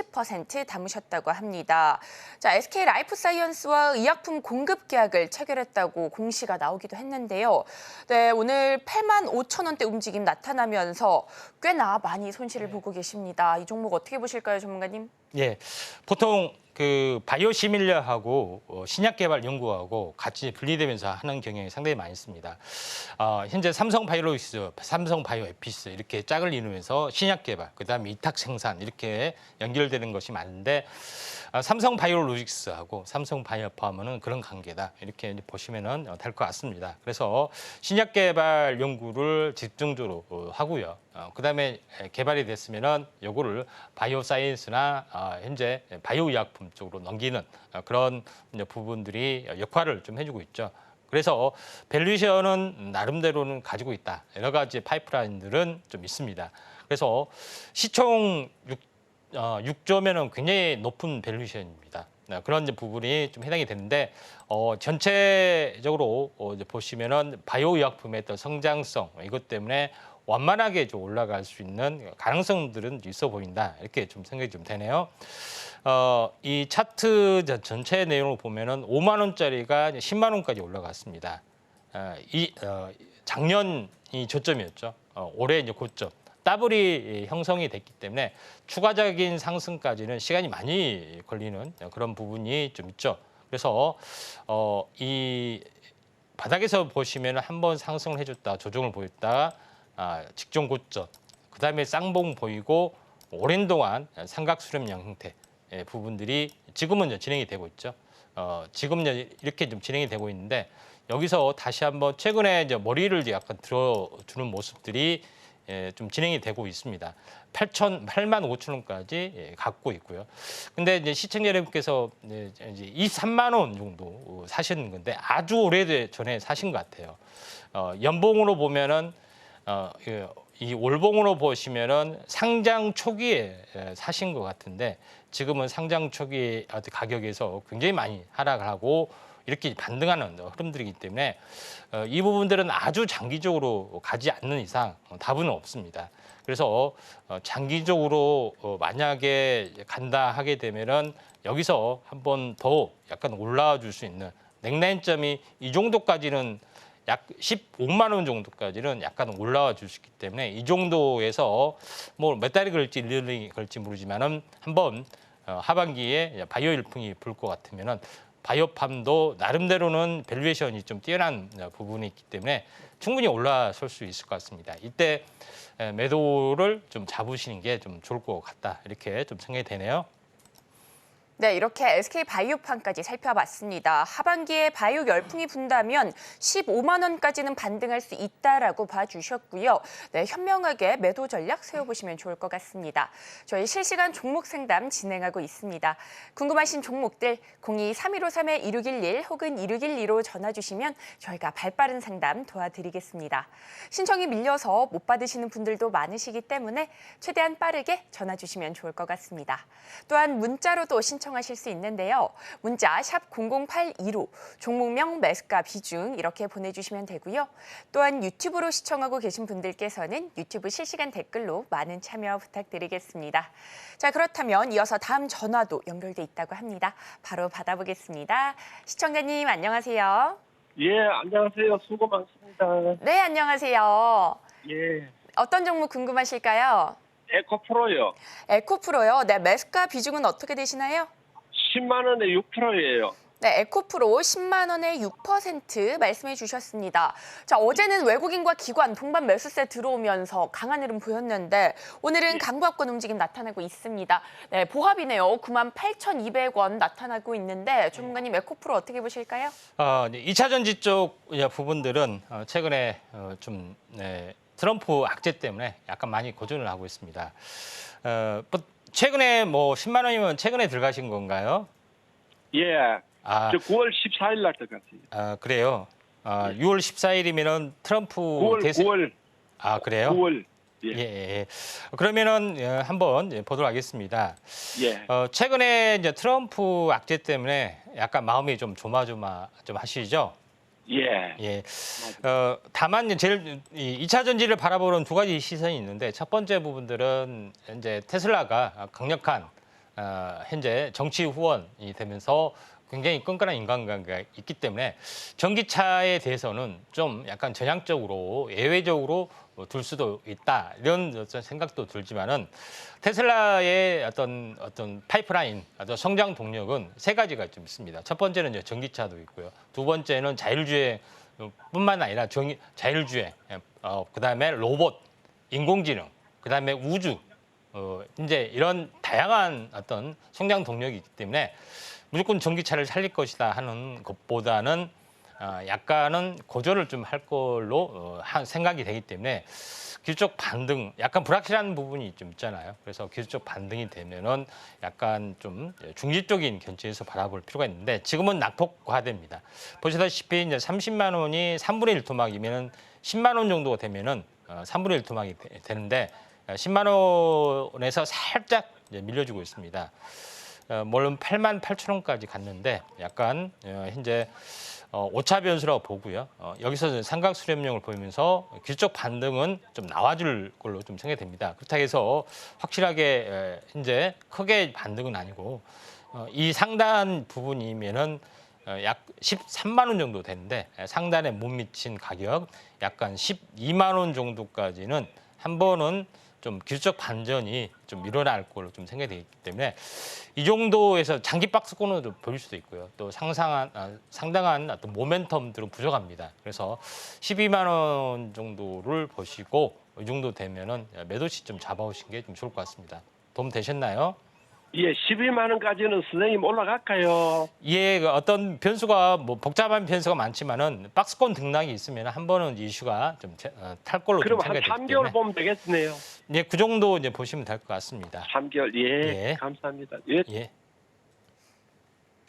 담으셨다고 합니다. 자, SK 라이프사이언스와 의약품 공급 계약을 체결했다고 공시가 나오기도 했는데요. 네, 오늘 8만 5천 원대 움직임 나타나면서 꽤나 많이 손실을 보고 계십니다. 이 종목 어떻게 보실까요, 전문가님? 예, 보통 그 바이오시밀러하고 신약 개발 연구하고 같이 분리되면서 하는 경향이 상당히 많이 있습니다. 현재 삼성바이오로직스, 삼성바이오에피스 이렇게 짝을 이루면서 신약 개발, 그다음에 위탁 생산 이렇게 연결되는 것이 많은데 삼성바이오로직스하고 삼성바이오팜은 그런 관계다 이렇게 보시면은 될 것 같습니다. 그래서 신약 개발 연구를 집중적으로 하고요. 그다음에 개발이 됐으면은 요거를 바이오사이언스나 현재 바이오의약품 쪽으로 넘기는 그런 부분들이 역할을 좀 해주고 있죠. 그래서 밸류에이션은 나름대로는 가지고 있다. 여러 가지 파이프라인들은 좀 있습니다. 그래서 시총 6조면은 굉장히 높은 밸류에이션입니다. 그런 이제 부분이 좀 해당이 되는데 전체적으로 이제 보시면은 바이오의약품의 어떤 성장성 이것 때문에 완만하게 좀 올라갈 수 있는 가능성들은 있어 보인다 이렇게 좀 생각이 좀 되네요. 이 차트 전체 내용을 보면은 5만 원짜리가 10만 원까지 올라갔습니다. 작년이 저점이었죠. 올해 이제 고점. 더블이 형성이 됐기 때문에 추가적인 상승까지는 시간이 많이 걸리는 그런 부분이 좀 있죠. 그래서 이 바닥에서 보시면 한번 상승을 해줬다, 조정을 보였다가 직전 고점, 그다음에 쌍봉 보이고 오랜 동안 삼각수렴형 형태 부분들이 지금은 이제 진행이 되고 있죠. 지금 이렇게 좀 진행이 되고 있는데 여기서 다시 한번 최근에 이제 머리를 약간 들어주는 모습들이 좀 진행이 되고 있습니다. 8만 5천 원까지 갖고 있고요. 근데 이제 시청자 여러분께서 이제 23만 원 정도 사시는 건데 아주 오래전에 사신 것 같아요. 연봉으로 보면은 이 월봉으로 보시면은 상장 초기에 사신 것 같은데 지금은 상장 초기 가격에서 굉장히 많이 하락을 하고 이렇게 반등하는 흐름들이기 때문에 이 부분들은 아주 장기적으로 가지 않는 이상 답은 없습니다. 그래서 장기적으로 만약에 간다 하게 되면은 여기서 한번 더 약간 올라와 줄 수 있는 넥라인점이 이 정도까지는 약 15만 원 정도까지는 약간 올라와 줄 수 있기 때문에 이 정도에서 뭐 몇 달이 걸릴지 1년이 걸릴지 모르지만은 한번 하반기에 바이오 일풍이 불 것 같으면은 바이오팜도 나름대로는 밸류에이션이 좀 뛰어난 부분이 있기 때문에 충분히 올라설 수 있을 것 같습니다. 이때 매도를 좀 잡으시는 게 좀 좋을 것 같다 이렇게 좀 생각이 되네요. 네, 이렇게 SK바이오판까지 살펴봤습니다. 하반기에 바이오 열풍이 분다면 15만 원까지는 반등할 수 있다라고 봐주셨고요. 네, 현명하게 매도 전략 세워보시면 좋을 것 같습니다. 저희 실시간 종목 상담 진행하고 있습니다. 궁금하신 종목들 02-3153-1611 혹은 1612로 전화 주시면 저희가 발빠른 상담 도와드리겠습니다. 신청이 밀려서 못 받으시는 분들도 많으시기 때문에 최대한 빠르게 전화 주시면 좋을 것 같습니다. 또한 문자로도 신청하실 수 있는데요. 문자 샵 0082로 종목명, 매수가, 비중 이렇게 보내주시면 되고요. 또한 유튜브로 시청하고 계신 분들께서는 유튜브 실시간 댓글로 많은 참여 부탁드리겠습니다. 자, 그렇다면 이어서 다음 전화도 연결돼 있다고 합니다. 바로 받아보겠습니다. 시청자님 안녕하세요. 예, 안녕하세요. 수고 많습니다. 네, 안녕하세요. 예, 어떤 종목 궁금하실까요? 에코프로요. 에코프로요. 네, 매수가 비중은 어떻게 되시나요? 10만 원에 6%예요. 네, 에코프로 10만 원에 6% 말씀해 주셨습니다. 자, 어제는 외국인과 기관 동반 매수세 들어오면서 강한 흐름 보였는데 오늘은 강보합권 움직임 나타나고 있습니다. 네, 보합이네요. 98,200원 나타나고 있는데 전문가님 에코프로 어떻게 보실까요? 2차 전지 쪽 부분들은 최근에 좀 트럼프 악재 때문에 약간 많이 고전을 하고 있습니다. 최근에 뭐 10만 원이면 최근에 들어가신 건가요? 예, 아, 저 9월 14일 날 들어갔어요. 그래요. 6월 14일이면은 트럼프 9월, 그래요? 9월. 예, 예, 예. 그러면은 한번 보도록 하겠습니다. 예, 최근에 이제 트럼프 악재 때문에 약간 마음이 좀 조마조마 좀 하시죠? 예. 예. 다만 이제 제일 2차 전지를 바라보는 두 가지 시선이 있는데 첫 번째 부분들은 이제 테슬라가 강력한 현재 정치 후원이 되면서 굉장히 끈끈한 인간관계가 있기 때문에 전기차에 대해서는 좀 약간 전향적으로 예외적으로 둘 수도 있다 이런 어떤 생각도 들지만은 테슬라의 어떤 파이프라인, 어떤 성장 동력은 세 가지가 좀 있습니다. 첫 번째는 이제 전기차도 있고요. 두 번째는 자율주행뿐만 아니라 자율주행, 그다음에 로봇, 인공지능, 그다음에 우주, 이제 이런 다양한 어떤 성장 동력이 있기 때문에 무조건 전기차를 살릴 것이다 하는 것보다는 약간은 고전을 좀 할 걸로 생각이 되기 때문에 기술적 반등, 약간 불확실한 부분이 좀 있잖아요. 그래서 기술적 반등이 되면은 약간 좀 중립적인 견지에서 바라볼 필요가 있는데 지금은 낙폭과대입니다. 보시다시피 이제 30만 원이 3분의 1 토막이면은 10만 원 정도가 되면은 3분의 1 토막이 되는데 10만 원에서 살짝 밀려주고 있습니다. 물론 8만 8천 원까지 갔는데 약간 현재 오차 변수라고 보고요. 여기서 삼각 수렴령을 보이면서 기술적 반등은 좀 나와줄 걸로 좀 생각됩니다. 그렇다고 해서 확실하게 현재 크게 반등은 아니고 이 상단 부분이면은 약 13만 원 정도 되는데 상단에 못 미친 가격 약간 12만 원 정도까지는 한 번은 좀 기술적 반전이 좀 일어날 걸로 좀 생각되기 때문에 이 정도에서 장기 박스권으로 보일 수도 있고요. 또 상당한 어떤 모멘텀들은 부족합니다. 그래서 12만 원 정도를 보시고 이 정도 되면은 매도 시점 잡아오신 게 좀 좋을 것 같습니다. 도움 되셨나요? 예, 12만 원까지는 선생님 올라갈까요? 예, 어떤 변수가 뭐 복잡한 변수가 많지만은 박스권 등락이 있으면 한 번은 이슈가 좀 탈 걸로 그럼 좀 한 생각이 되기 3개월 때문에 보면 되겠네요. 예, 그 정도 이제 보시면 될 것 같습니다. 3개월, 예, 예. 감사합니다. 예. 예.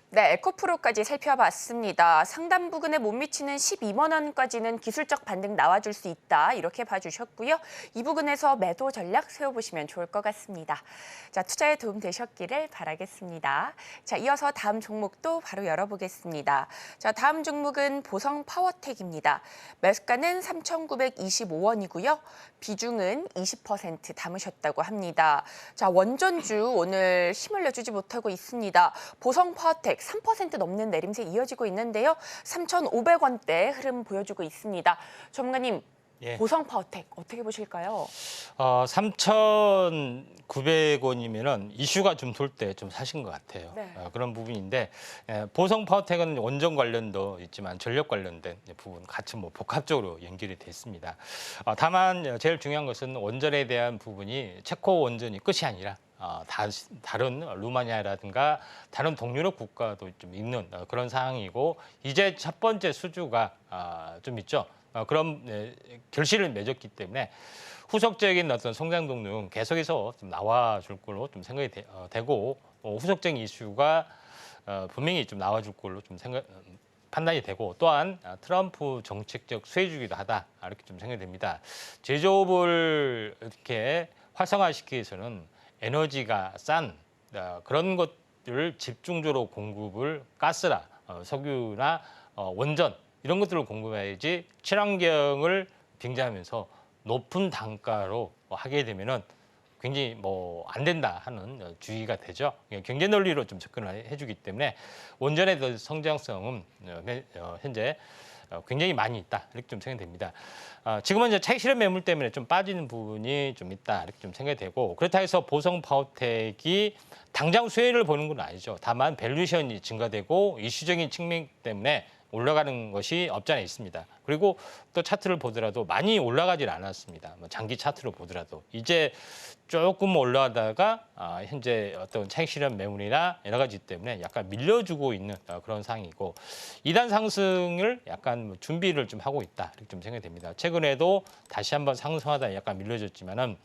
네, 에코프로까지 살펴봤습니다. 상단 부근에 못 미치는 12만 원까지는 기술적 반등 나와줄 수 있다. 이렇게 봐주셨고요. 이 부근에서 매도 전략 세워보시면 좋을 것 같습니다. 자, 투자에 도움 되셨기를 바라겠습니다. 자, 이어서 다음 종목도 바로 열어보겠습니다. 자, 다음 종목은 보성 파워텍입니다. 매수가는 3,925원이고요. 비중은 20% 담으셨다고 합니다. 자, 원전주 오늘 힘을 내주지 못하고 있습니다. 보성 파워텍 3% 넘는 내림세 이어지고 있는데요. 3,500원대 흐름 보여주고 있습니다. 전문가님, 예. 보성 파워텍 어떻게 보실까요? 3,900원이면은 이슈가 좀 돌 때 좀 사신 것 같아요. 네. 그런 부분인데 보성 파워텍은 원전 관련도 있지만 전력 관련된 부분 같이 뭐 복합적으로 연결이 됐습니다. 다만 제일 중요한 것은 원전에 대한 부분이 체코 원전이 끝이 아니라 다른 루마니아라든가 다른 동유럽 국가도 좀 있는 그런 상황이고 이제 첫 번째 수주가 좀 있죠. 그런 결실을 맺었기 때문에 후속적인 어떤 성장 동력은 계속해서 좀 나와줄 걸로 좀 생각이 되고 후속적인 이슈가 분명히 좀 나와줄 걸로 좀 판단이 되고 또한 트럼프 정책적 수혜주기도 하다 이렇게 좀 생각이 됩니다. 제조업을 이렇게 활성화시키기 위해서는 에너지가 싼 그런 것들을 집중적으로 공급을 가스나 석유나 원전 이런 것들을 공급해야지 친환경을 빙자하면서 높은 단가로 하게 되면은 굉장히 안 된다 하는 주의가 되죠. 경제 논리로 좀 접근을 해주기 때문에 원전의 그 성장성은 현재 굉장히 많이 있다 이렇게 좀 생각이 됩니다. 지금은 이제 차익 실현 매물 때문에 좀 빠지는 부분이 좀 있다 이렇게 좀 생각이 되고 그렇다 해서 보성 파워텍이 당장 수혜를 보는 건 아니죠. 다만 밸류션이 증가되고 이슈적인 측면 때문에 올라가는 것이 없지 않아 있습니다. 그리고 또 차트를 보더라도 많이 올라가질 않았습니다. 장기 차트로 보더라도 이제 조금 올라가다가 현재 어떤 차익 실현 매물이나 여러 가지 때문에 약간 밀려주고 있는 그런 상황이고 2단 상승을 약간 준비를 좀 하고 있다 이렇게 좀 생각이 됩니다. 최근에도 다시 한번 상승하다 약간 밀려졌지만은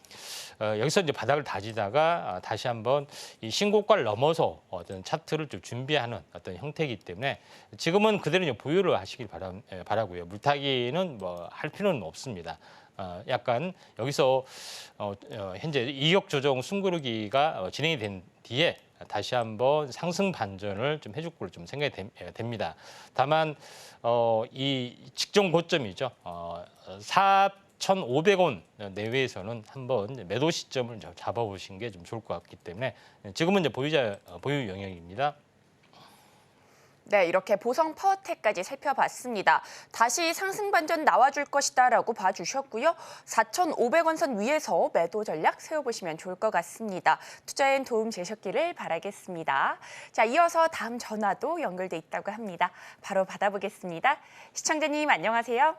여기서 이제 바닥을 다지다가 다시 한번 이 신고가를 넘어서 어떤 차트를 좀 준비하는 어떤 형태이기 때문에 지금은 그대로 이제 보유를 하시길 바라고요. 물타기는 할 필요는 없습니다. 약간 여기서 현재 이격 조정 숨고르기가 진행이 된 뒤에 다시 한번 상승 반전을 좀 해줄 걸로 좀 생각이 됩니다. 다만 이 직전 고점이죠. 4,500원 내외에서는 한번 매도 시점을 잡아보신 게 좀 좋을 것 같기 때문에 지금은 이제 보유 영역입니다. 네, 이렇게 보성 파워텍까지 살펴봤습니다. 다시 상승 반전 나와줄 것이다라고 봐주셨고요. 4,500원 선 위에서 매도 전략 세워보시면 좋을 것 같습니다. 투자엔 도움 되셨기를 바라겠습니다. 자, 이어서 다음 전화도 연결돼 있다고 합니다. 바로 받아보겠습니다. 시청자님 안녕하세요.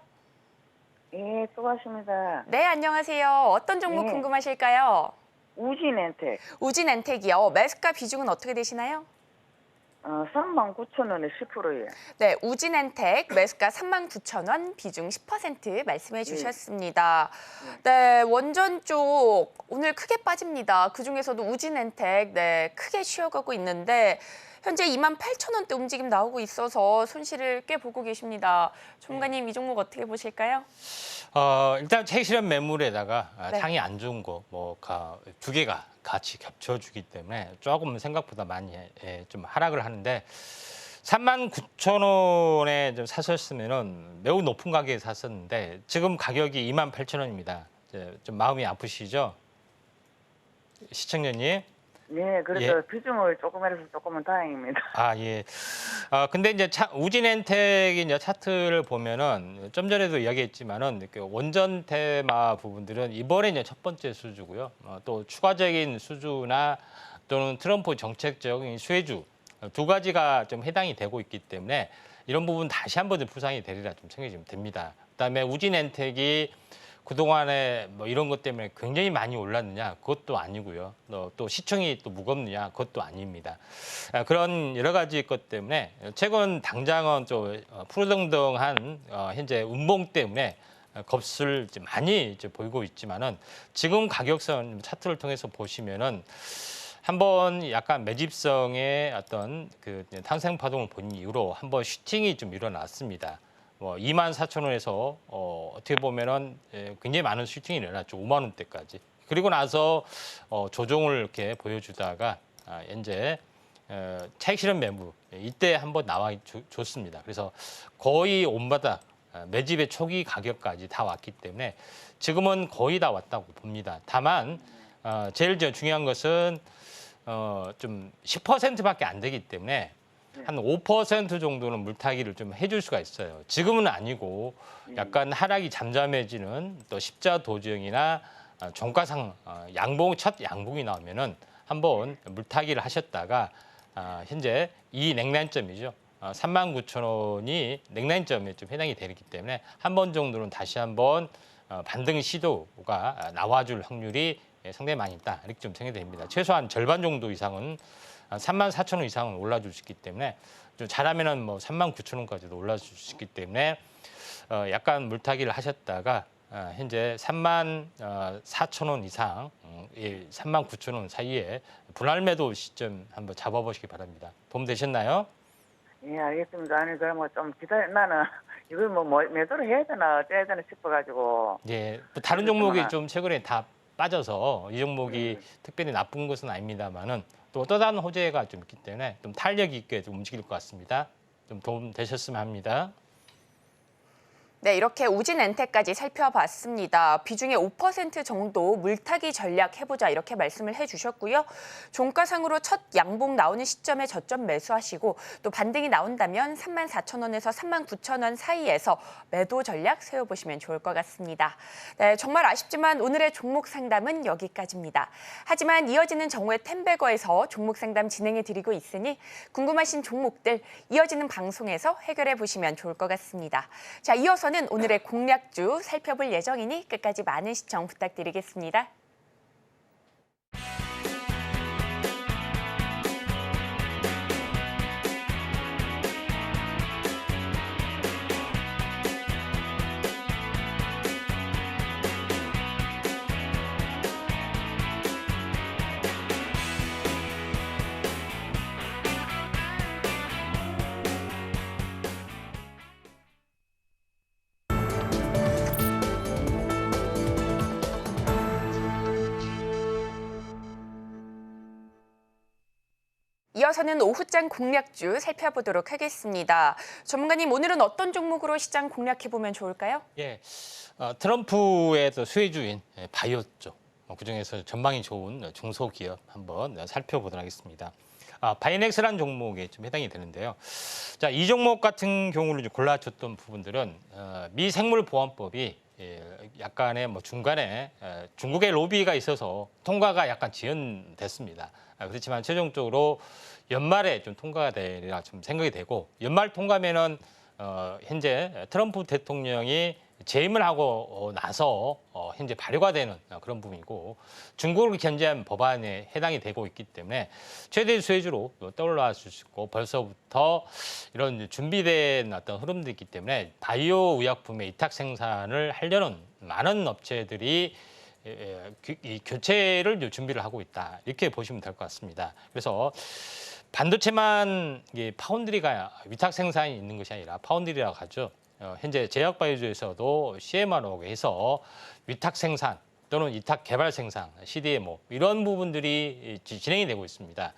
예, 수고하십니다. 네, 안녕하세요. 어떤 종목 네. 궁금하실까요? 우진엔텍, 우진엔텍이요. 매수가 비중은 어떻게 되시나요? 39,000원에 10%예요. 네, 우진엔텍 매수가 39,000원, 비중 10% 말씀해 주셨습니다. 네, 원전 쪽 오늘 크게 빠집니다. 그중에서도 우진엔텍 크게 쉬어가고 있는데 현재 28,000원대 움직임 나오고 있어서 손실을 꽤 보고 계십니다. 전문가님 이 종목 어떻게 보실까요? 일단 차익 실현 매물에다가 네. 상이 안 좋은 거 두 개가 같이 겹쳐주기 때문에 조금 생각보다 많이 좀 하락을 하는데 39,000원에 좀 사셨으면은 매우 높은 가격에 샀었는데 지금 가격이 28,000원입니다. 좀 마음이 아프시죠? 시청자님? 네, 그래서 비중을 조금은 다행입니다. 예. 근데 이제 우진엔텍이 이제 차트를 보면은 좀 전에도 이야기했지만은 그 원전 테마 부분들은 이번에 이제 첫 번째 수주고요. 또 추가적인 수주나 또는 트럼프 정책적인 수혜주 두 가지가 좀 해당이 되고 있기 때문에 이런 부분 다시 한번 부상이 되리라 좀 생각이 좀 됩니다. 그다음에 우진엔텍이 그동안에 이런 것 때문에 굉장히 많이 올랐느냐 그것도 아니고요. 또 시총이 또 무겁느냐 그것도 아닙니다. 그런 여러 가지 것 때문에 최근 당장은 좀 푸르덩덩한 현재 운봉 때문에 겁을 많이 보이고 있지만은 지금 가격선 차트를 통해서 보시면은 한번 약간 매집성의 어떤 그 상승 파동을 본 이후로 한번 슈팅이 좀 일어났습니다. 24,000원에서 어떻게 보면은 굉장히 많은 슈팅이 일어났죠. 5만 원대까지. 그리고 나서 조정을 이렇게 보여주다가 현재 차익 실현 매물 이때 한번 나와 줬습니다. 그래서 거의 온바닥 매집의 초기 가격까지 다 왔기 때문에 지금은 거의 다 왔다고 봅니다. 다만 제일 중요한 것은 좀 10%밖에 안 되기 때문에 한 5% 정도는 물타기를 좀 해줄 수가 있어요. 지금은 아니고 약간 하락이 잠잠해지는 또 십자 도정이나 종가상 첫 양봉이 나오면은 한번 물타기를 하셨다가 현재 이 냉난점이죠. 39,000원이 냉난점에 좀 해당이 되기 때문에 한 번 정도는 다시 한번 반등 시도가 나와줄 확률이 상당히 많이 있다. 이렇게 좀 생각이 됩니다. 최소한 절반 정도 이상은 34,000원 이상은 올라줄 수 있기 때문에 좀 잘하면은 뭐 39,000원까지도 올라줄 수 있기 때문에 약간 물타기를 하셨다가 현재 34,000원 이상, 39,000원 사이에 분할 매도 시점 한번 잡아보시기 바랍니다. 도움 되셨나요? 예, 알겠습니다. 아니, 그러면 좀 나는 이걸 뭐 매도를 해야 되나 어째야 되나 싶어가지고. 예, 뭐 다른 종목이 좀 최근에 다 빠져서 이 종목이 특별히 나쁜 것은 아닙니다만은 또 다른 호재가 좀 있기 때문에 좀 탄력 있게 좀 움직일 것 같습니다. 좀 도움 되셨으면 합니다. 네, 이렇게 우진엔텍까지 살펴봤습니다. 비중의 5% 정도 물타기 전략 해보자 이렇게 말씀을 해주셨고요. 종가상으로 첫 양봉 나오는 시점에 저점 매수하시고 또 반등이 나온다면 34,000원에서 39,000원 사이에서 매도 전략 세워보시면 좋을 것 같습니다. 네, 정말 아쉽지만 오늘의 종목 상담은 여기까지입니다. 하지만 이어지는 정오의 템베거에서 종목 상담 진행해드리고 있으니 궁금하신 종목들 이어지는 방송에서 해결해 보시면 좋을 것 같습니다. 자, 이어서는 오늘의 공략주 살펴볼 예정이니 끝까지 많은 시청 부탁드리겠습니다. 이어서는 오후장 공략주 살펴보도록 하겠습니다. 전문가님, 오늘은 어떤 종목으로 시장 공략해보면 좋을까요? 예, 트럼프의 또 수혜주인 바이오 쪽, 그중에서 전망이 좋은 중소기업 한번 살펴보도록 하겠습니다. 바이넥스라는 종목에 좀 해당이 되는데요. 자, 이 종목 같은 경우를 골라줬던 부분들은 미생물보안법이 약간의 뭐 중간에 중국의 로비가 있어서 통과가 약간 지연됐습니다. 그렇지만 최종적으로 연말에 좀 통과가 되리라 좀 생각이 되고, 연말 통과면은 현재 트럼프 대통령이 재임을 하고 나서 현재 발효가 되는 그런 부분이고, 중국을 견제한 법안에 해당이 되고 있기 때문에 최대 수혜주로 떠올라 줄 수 있고, 벌써부터 이런 준비된 어떤 흐름들이 있기 때문에 바이오 의약품의 위탁 생산을 하려는 많은 업체들이 이 교체를 준비를 하고 있다, 이렇게 보시면 될 것 같습니다. 그래서 반도체만 파운드리가 위탁 생산이 있는 것이 아니라, 파운드리라고 하죠. 현재 제약바이오에서도 CMR로 해서 위탁 생산 또는 위탁 개발 생산, CDMO 이런 부분들이 진행이 되고 있습니다.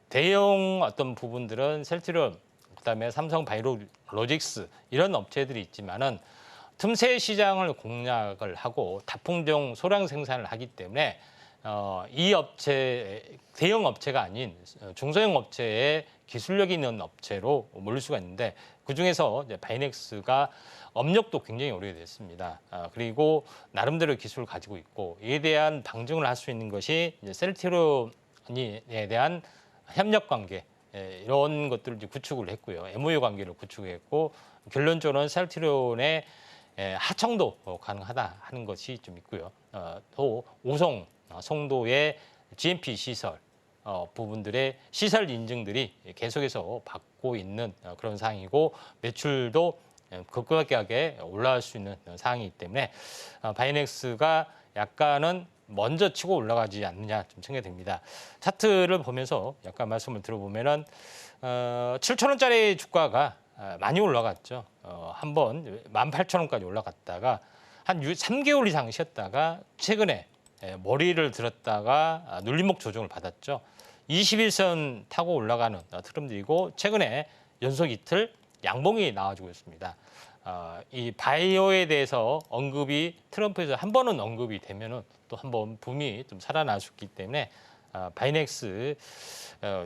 대형 어떤 부분들은 셀트리온, 그다음에 삼성 바이오로직스 이런 업체들이 있지만은 틈새 시장을 공략을 하고 다품종 소량 생산을 하기 때문에 이 업체, 대형 업체가 아닌 중소형 업체의 기술력이 있는 업체로 몰릴 수가 있는데, 그중에서 이제 바이넥스가 업력도 굉장히 오래됐습니다. 그리고 나름대로 기술을 가지고 있고, 이에 대한 방증을 할 수 있는 것이 이제 셀트리온에 대한 협력 관계, 이런 것들을 이제 구축을 했고요. MOU 관계를 구축했고, 결론적으로는 셀트리온의 하청도 가능하다 하는 것이 좀 있고요. 또 우송, 송도의 GMP 시설 부분들의 시설 인증들이 계속해서 받고 있는 그런 상황이고, 매출도 급격하게 올라갈 수 있는 상황이기 때문에 바이넥스가 약간은 먼저 치고 올라가지 않느냐 좀 생각이 됩니다. 차트를 보면서 약간 말씀을 들어보면은 7,000원짜리 주가가 많이 올라갔죠. 한번 18,000원까지 올라갔다가 한 3개월 이상 쉬었다가 최근에 머리를 들었다가 눌림목 조정을 받았죠. 21선 타고 올라가는 트렌드이고, 최근에 연속 이틀 양봉이 나와주고 있습니다. 이 바이오에 대해서 언급이 트럼프에서 한 번은 언급이 되면은 또 한 번 붐이 좀 살아날 수 있기 때문에 바이넥스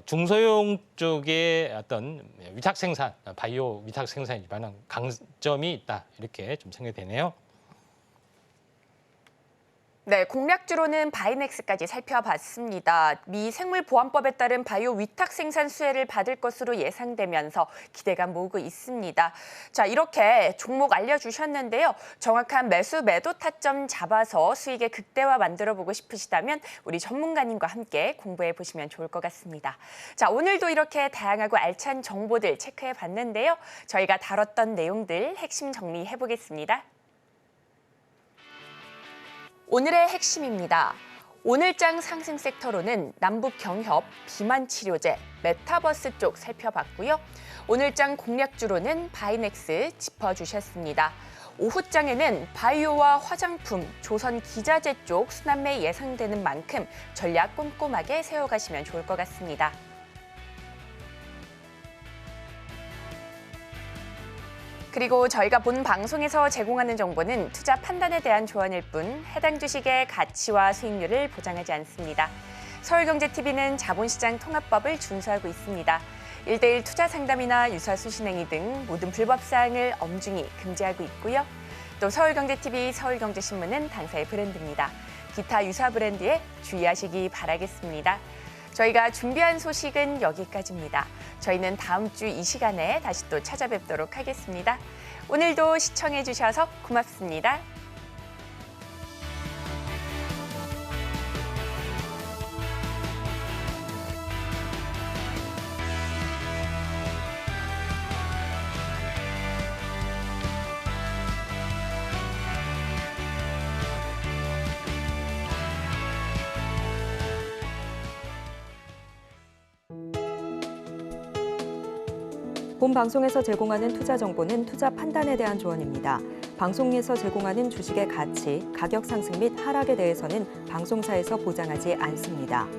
중소형 쪽의 어떤 위탁 생산, 바이오 위탁 생산에 관한 강점이 있다, 이렇게 좀 생각이 되네요. 네, 공략주로는 바이넥스까지 살펴봤습니다. 미 생물보안법에 따른 바이오 위탁 생산 수혜를 받을 것으로 예상되면서 기대감 모으고 있습니다. 자, 이렇게 종목 알려주셨는데요. 정확한 매수 매도 타점 잡아서 수익의 극대화 만들어보고 싶으시다면 우리 전문가님과 함께 공부해 보시면 좋을 것 같습니다. 자, 오늘도 이렇게 다양하고 알찬 정보들 체크해 봤는데요. 저희가 다뤘던 내용들 핵심 정리해 보겠습니다. 오늘의 핵심입니다. 오늘장 상승 섹터로는 남북 경협, 비만 치료제, 메타버스 쪽 살펴봤고요. 오늘장 공략주로는 바이넥스 짚어주셨습니다. 오후장에는 바이오와 화장품, 조선 기자재 쪽 순환매 예상되는 만큼 전략 꼼꼼하게 세워가시면 좋을 것 같습니다. 그리고 저희가 본 방송에서 제공하는 정보는 투자 판단에 대한 조언일 뿐 해당 주식의 가치와 수익률을 보장하지 않습니다. 서울경제TV는 자본시장 통합법을 준수하고 있습니다. 1:1 투자 상담이나 유사 수신행위 등 모든 불법 사항을 엄중히 금지하고 있고요. 또 서울경제TV, 서울경제신문은 당사의 브랜드입니다. 기타 유사 브랜드에 주의하시기 바라겠습니다. 저희가 준비한 소식은 여기까지입니다. 저희는 다음 주 이 시간에 다시 또 찾아뵙도록 하겠습니다. 오늘도 시청해 주셔서 고맙습니다. 본 방송에서 제공하는 투자 정보는 투자 판단에 대한 조언입니다. 방송에서 제공하는 주식의 가치, 가격 상승 및 하락에 대해서는 방송사에서 보장하지 않습니다.